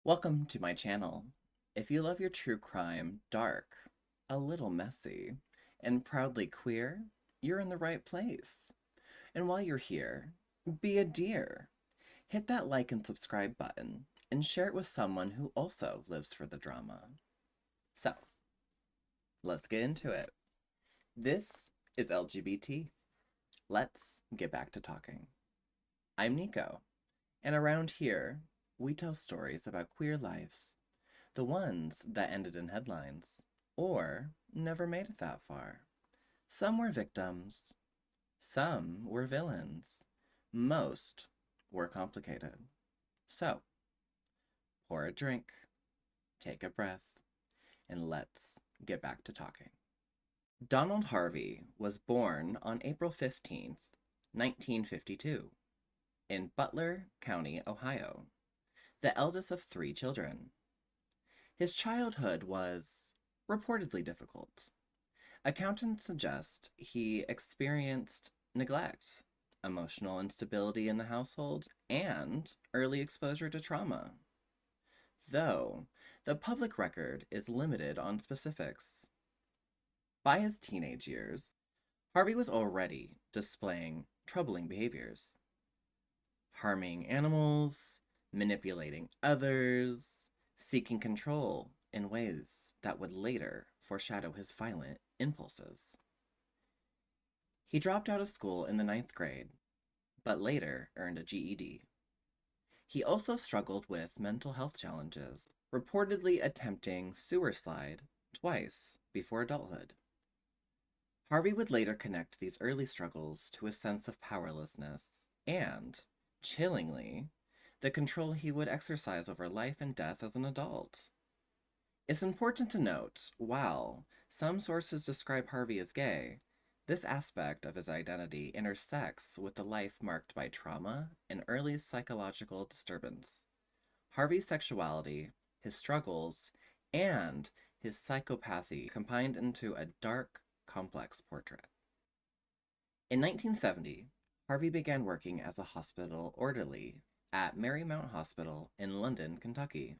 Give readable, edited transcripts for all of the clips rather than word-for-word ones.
Welcome to my channel. If you love your true crime dark, a little messy, and proudly queer, you're in the right place. And while you're here, be a dear. Hit that like and subscribe button and share it with someone who also lives for the drama. So, let's get into it. This is LGBT. Let's get back to talking. I'm Nico, and around here, we tell stories about queer lives. The ones that ended in headlines, or never made it that far. Some were victims, some were villains, most were complicated. So, pour a drink, take a breath, and let's get back to talking. Donald Harvey was born on April 15th, 1952, in Butler County, Ohio, the eldest of 3 children. His childhood was reportedly difficult. Accountants suggest he experienced neglect, emotional instability in the household, and early exposure to trauma. Though the public record is limited on specifics. By his teenage years, Harvey was already displaying troubling behaviors, harming animals, manipulating others, seeking control in ways that would later foreshadow his violent impulses. He dropped out of school in the 9th grade, but later earned a GED. He also struggled with mental health challenges, reportedly attempting suicide twice before adulthood. Harvey would later connect these early struggles to a sense of powerlessness and, chillingly, the control he would exercise over life and death as an adult. It's important to note, while some sources describe Harvey as gay, this aspect of his identity intersects with the life marked by trauma and early psychological disturbance. Harvey's sexuality, his struggles, and his psychopathy combined into a dark, complex portrait. In 1970, Harvey began working as a hospital orderly at Marymount Hospital in London, Kentucky.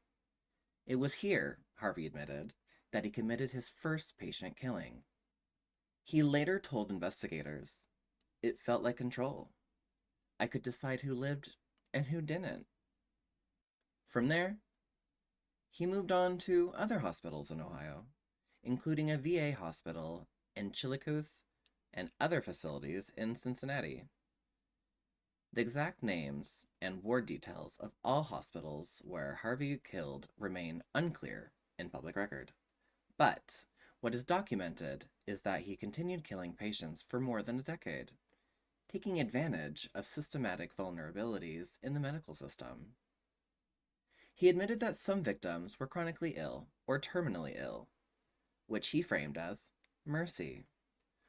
It was here, Harvey admitted, that he committed his first patient killing. He later told investigators, "It felt like control. I could decide who lived and who didn't." From there, he moved on to other hospitals in Ohio, including a VA hospital in Chillicothe and other facilities in Cincinnati. The exact names and ward details of all hospitals where Harvey killed remain unclear in public record. But what is documented is that he continued killing patients for more than a decade, taking advantage of systematic vulnerabilities in the medical system. He admitted that some victims were chronically ill or terminally ill, which he framed as mercy,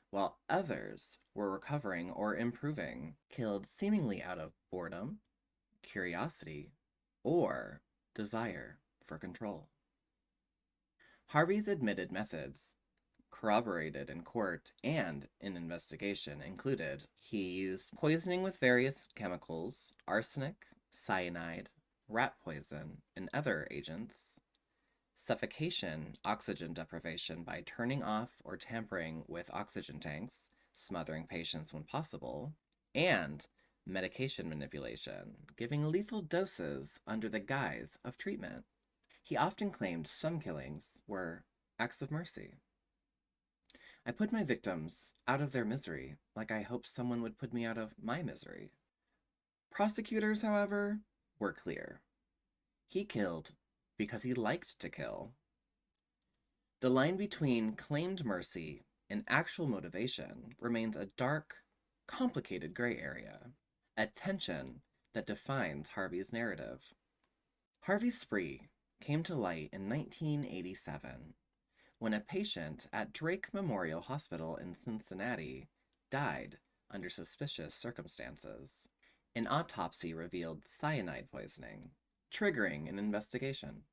while others were recovering or improving, killed seemingly out of boredom, curiosity, or desire for control. Harvey's admitted methods, corroborated in court and in investigation, included he used poisoning with various chemicals, arsenic, cyanide, rat poison, and other agents, suffocation, oxygen deprivation by turning off or tampering with oxygen tanks, smothering patients when possible, and medication manipulation, giving lethal doses under the guise of treatment. He often claimed some killings were acts of mercy. "I put my victims out of their misery like I hoped someone would put me out of my misery." Prosecutors, however, were clear. He killed because he liked to kill. The line between claimed mercy and actual motivation remains a dark, complicated gray area, a tension that defines Harvey's narrative. Harvey's spree came to light in 1987 when a patient at Drake Memorial Hospital in Cincinnati died under suspicious circumstances. An autopsy revealed cyanide poisoning, triggering an investigation.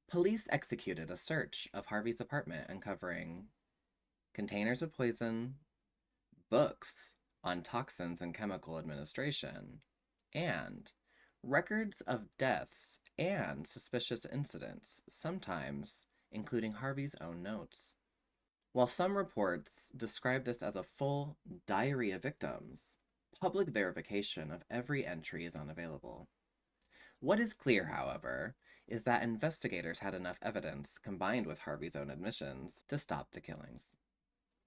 Police executed a search of Harvey's apartment, uncovering containers of poison, books on toxins and chemical administration, and records of deaths and suspicious incidents, sometimes including Harvey's own notes. While some reports describe this as a full diary of victims, public verification of every entry is unavailable. What is clear, however, is that investigators had enough evidence combined with Harvey's own admissions to stop the killings.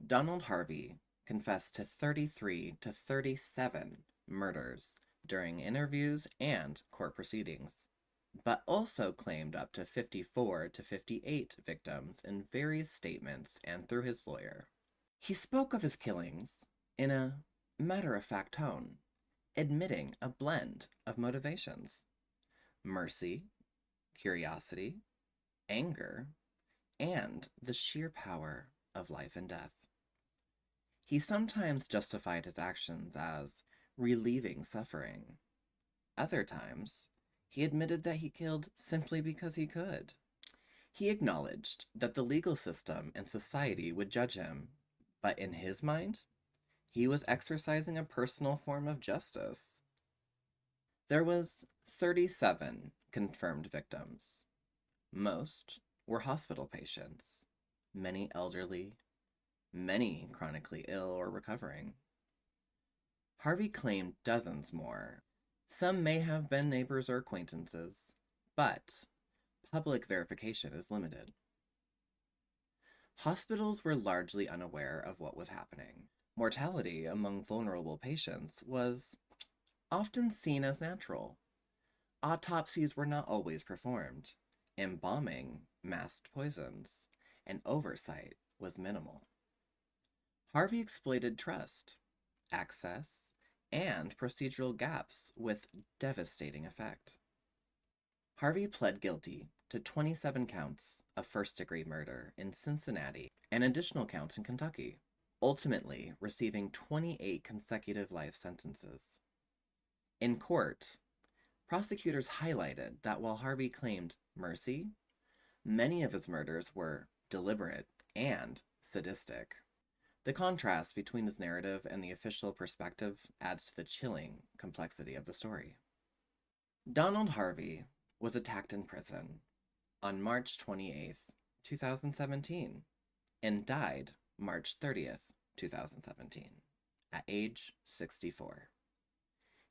Donald Harvey confessed to 33 to 37 murders during interviews and court proceedings, but also claimed up to 54 to 58 victims in various statements and through his lawyer. He spoke of his killings in a matter-of-fact tone, admitting a blend of motivations: mercy, curiosity, anger, and the sheer power of life and death. He sometimes justified his actions as relieving suffering. Other times, he admitted that he killed simply because he could. He acknowledged that the legal system and society would judge him, but in his mind, he was exercising a personal form of justice. There was 37 confirmed victims. Most were hospital patients, many elderly, many chronically ill or recovering. Harvey claimed dozens more. Some may have been neighbors or acquaintances, but public verification is limited. Hospitals were largely unaware of what was happening. Mortality among vulnerable patients was often seen as natural. Autopsies were not always performed. Embalming masked poisons, and oversight was minimal. Harvey exploited trust, access, and procedural gaps with devastating effect. Harvey pled guilty to 27 counts of first-degree murder in Cincinnati and additional counts in Kentucky, ultimately receiving 28 consecutive life sentences. In court, prosecutors highlighted that while Harvey claimed mercy, many of his murders were deliberate and sadistic. The contrast between his narrative and the official perspective adds to the chilling complexity of the story. Donald Harvey was attacked in prison on March 28, 2017, and died March 30th, 2017, at age 64.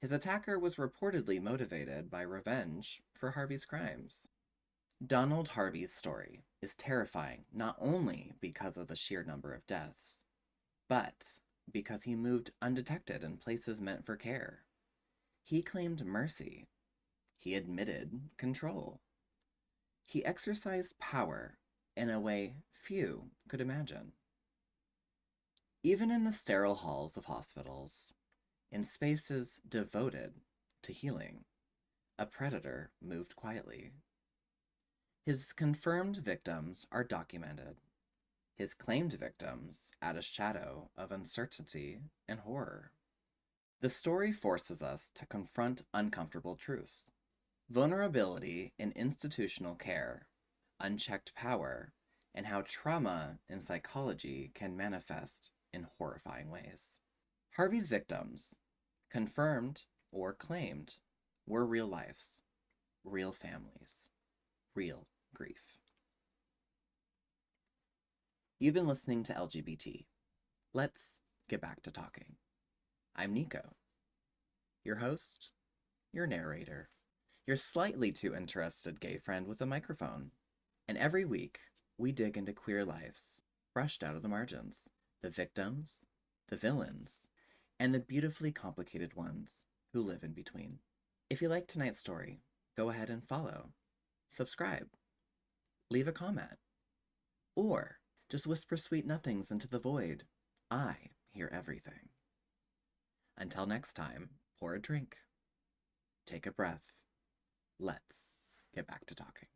His attacker was reportedly motivated by revenge for Harvey's crimes. Donald Harvey's story is terrifying not only because of the sheer number of deaths, but because he moved undetected in places meant for care. He claimed mercy. He admitted control. He exercised power in a way few could imagine. Even in the sterile halls of hospitals, in spaces devoted to healing, a predator moved quietly. His confirmed victims are documented. His claimed victims add a shadow of uncertainty and horror. The story forces us to confront uncomfortable truths: vulnerability in institutional care, unchecked power, and how trauma and psychology can manifest in horrifying ways. Harvey's victims, confirmed or claimed, were real lives, real families, real grief. You've been listening to LGBT. Let's get back to talking. I'm Nico, your host, your narrator, your slightly too interested gay friend with a microphone. And every week, we dig into queer lives, brushed out of the margins, the victims, the villains, and the beautifully complicated ones who live in between. If you like tonight's story, go ahead and follow, subscribe, leave a comment, or just whisper sweet nothings into the void. I hear everything. Until next time, pour a drink, take a breath. Let's get back to talking.